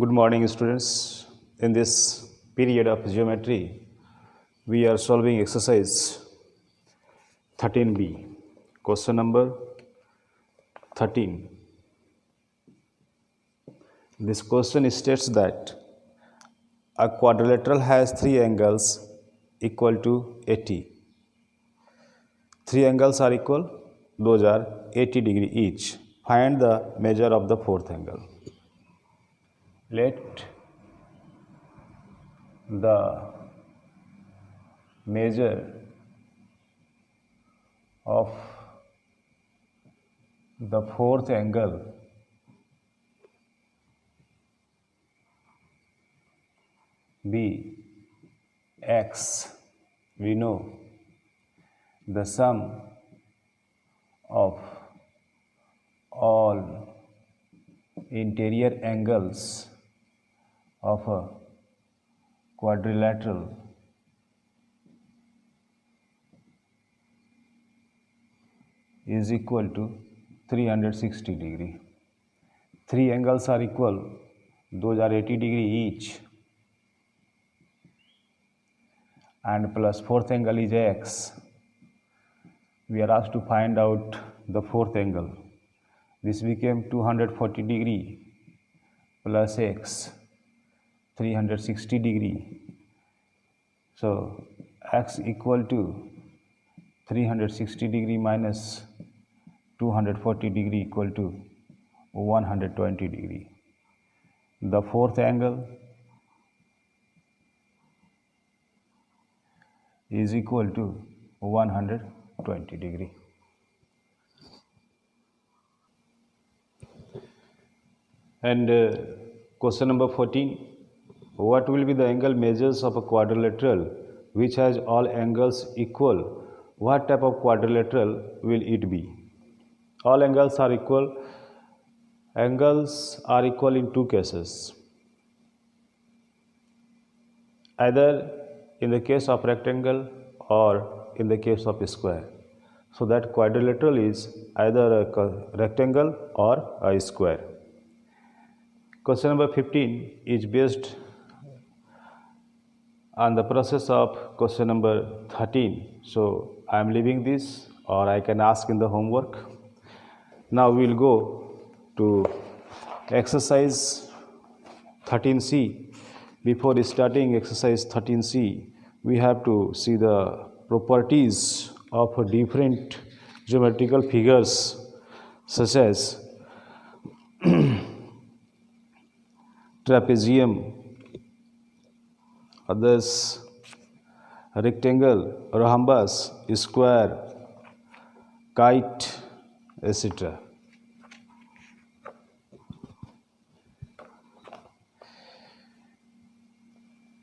Good morning, students. In this period of geometry, we are solving exercise 13b. Question number 13. This question states that a quadrilateral has three angles equal to 80. Three angles are equal, those are 80 degree each. Find the measure of the fourth angle. Let the measure of the fourth angle be x. We know the sum of all interior angles of a quadrilateral is equal to 360 degree. Three angles are equal, those are 80 degree each, and plus fourth angle is x. We are asked to find out the fourth angle. This became 240 degree plus x, 360 degree. So x equal to 360 degree minus 240 degree equal to 120 degree. The fourth angle is equal to 120 degree. And question number 14. What will be the angle measures of a quadrilateral which has all angles equal? What type of quadrilateral will it be? All angles are equal. Angles are equal in two cases. Either in the case of rectangle or in the case of square. So that quadrilateral is either a rectangle or a square. Question number 15 is based on the process of question number 13. So I am leaving this, or I can ask in the homework. Now we will go to exercise 13C. Before starting exercise 13C, we have to see the properties of different geometrical figures such as trapezium, others rectangle, rhombus, square, kite, etc.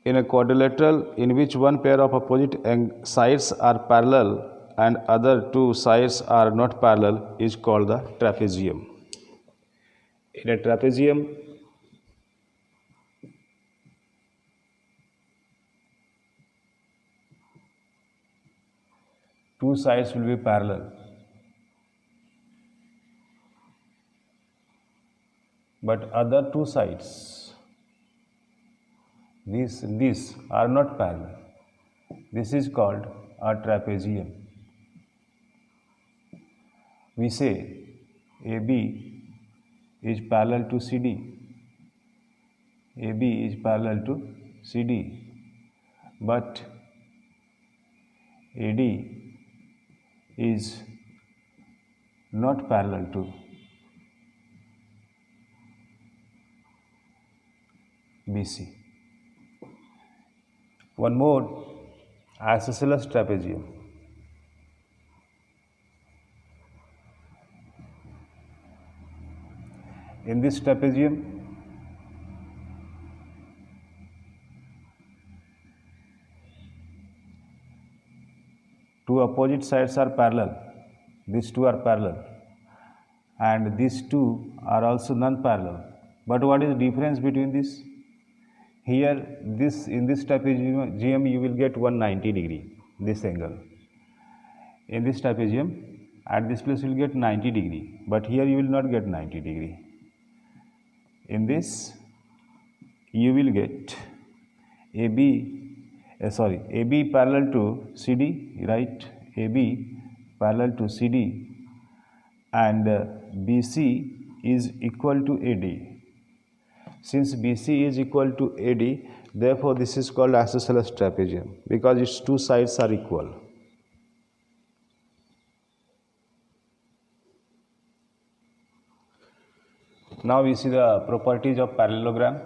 In a quadrilateral in which one pair of opposite sides are parallel and other two sides are not parallel is called the trapezium. In a trapezium, two sides will be parallel, but other two sides, these are not parallel. This is called a trapezium. We say AB is parallel to CD. AB is parallel to CD, but AD is not parallel to BC. One more, isosceles trapezium. In this trapezium, two opposite sides are parallel. These two are parallel, and these two are also non-parallel. But what is the difference between this? Here, in this trapezium you will get 190 degree, this angle. In this trapezium, at this place you will get 90 degree, but here you will not get 90 degree. In this, you will get AB parallel to CD, right? AB parallel to CD, and BC is equal to AD. Since BC is equal to AD, therefore this is called isosceles trapezium because its two sides are equal. Now we see the properties of parallelogram.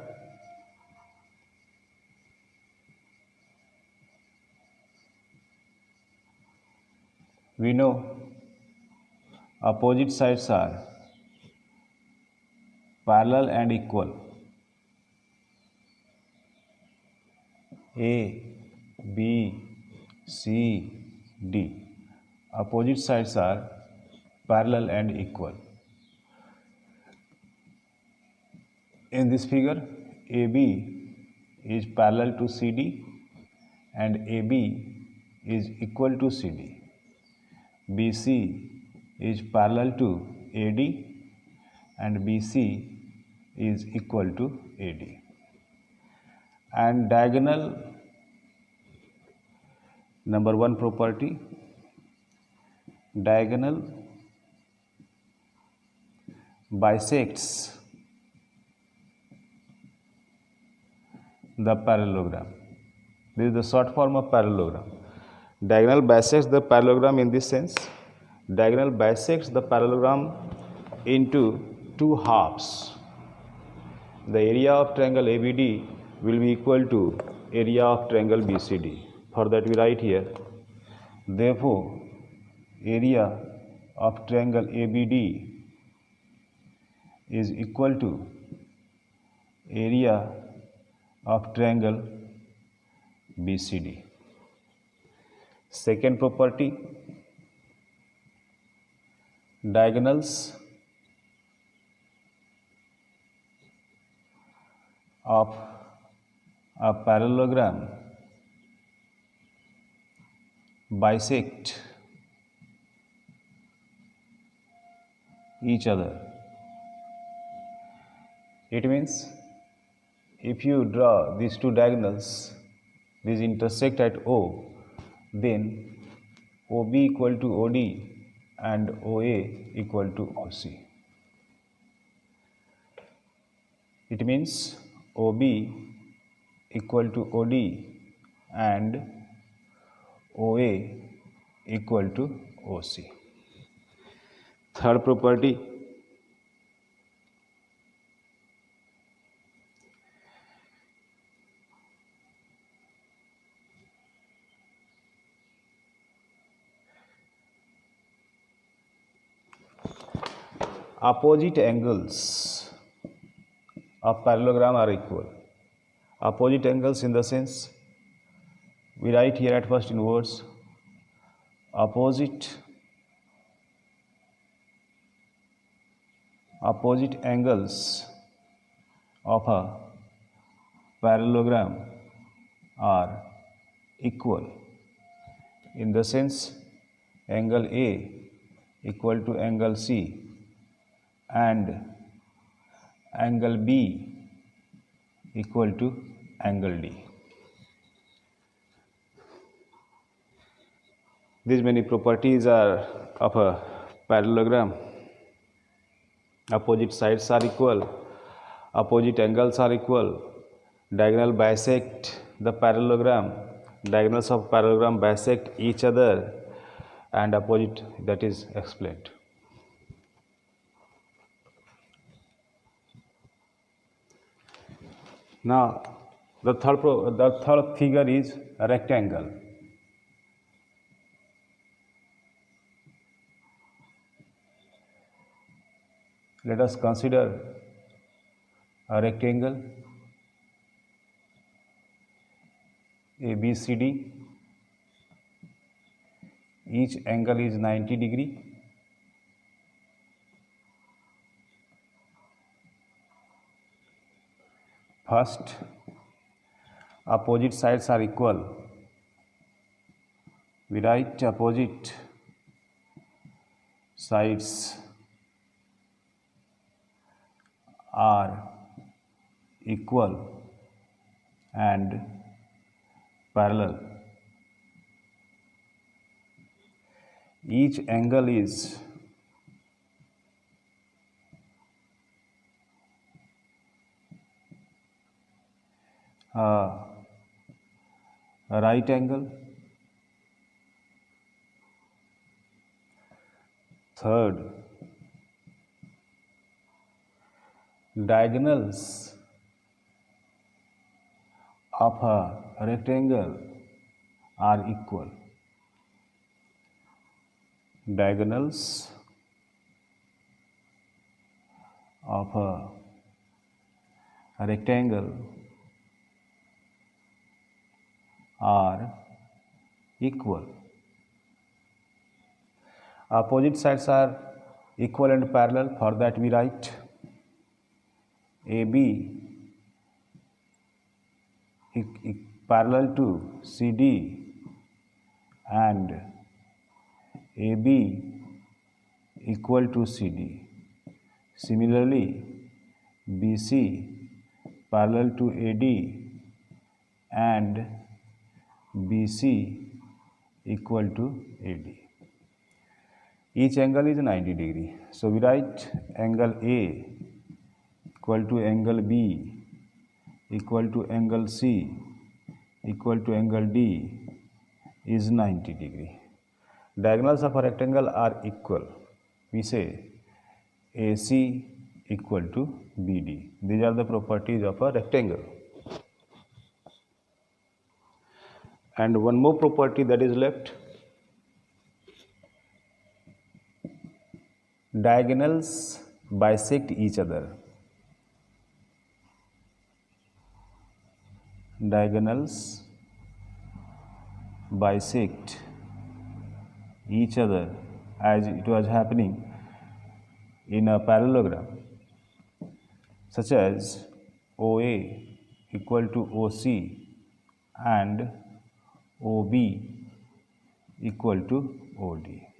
We know opposite sides are parallel and equal. A, B, C, D. Opposite sides are parallel and equal. In this figure, AB is parallel to CD and AB is equal to CD. BC is parallel to AD and BC is equal to AD. And diagonal, number one property, diagonal bisects the parallelogram. This is the short form of parallelogram. Diagonal bisects the parallelogram in this sense. Diagonal bisects the parallelogram into two halves. The area of triangle ABD will be equal to area of triangle BCD. For that we write here, therefore, area of triangle ABD is equal to area of triangle BCD. Second property, diagonals of a parallelogram bisect each other. It means if you draw these two diagonals, these intersect at O, then OB equal to OD and OA equal to OC. It means OB equal to OD and OA equal to OC. Third property, opposite angles of parallelogram are equal. Opposite angles in the sense, we write here at first in words, opposite angles of a parallelogram are equal. In the sense, angle A equal to angle C and angle B equal to angle D. These many properties are of a parallelogram. Opposite sides are equal, opposite angles are equal, diagonal bisect the parallelogram, diagonals of parallelogram bisect each other, and opposite, that is explained. Now, the third figure is a rectangle. Let us consider a rectangle ABCD. Each angle is 90 degree. First, opposite sides are equal. We write opposite sides are equal and parallel. Each angle is a right angle. Third, diagonals of a rectangle are equal. Diagonals of a rectangle are equal. Opposite sides are equal and parallel. For that we write AB parallel to CD and AB equal to CD. Similarly, BC parallel to AD and BC equal to AD. Each angle is 90 degree. So we write angle A equal to angle B equal to angle C equal to angle D is 90 degree. Diagonals of a rectangle are equal. We say AC equal to BD. These are the properties of a rectangle. And one more property that is left. Diagonals bisect each other. Diagonals bisect each other as it was happening in a parallelogram, such as OA equal to OC and OB equal to OD.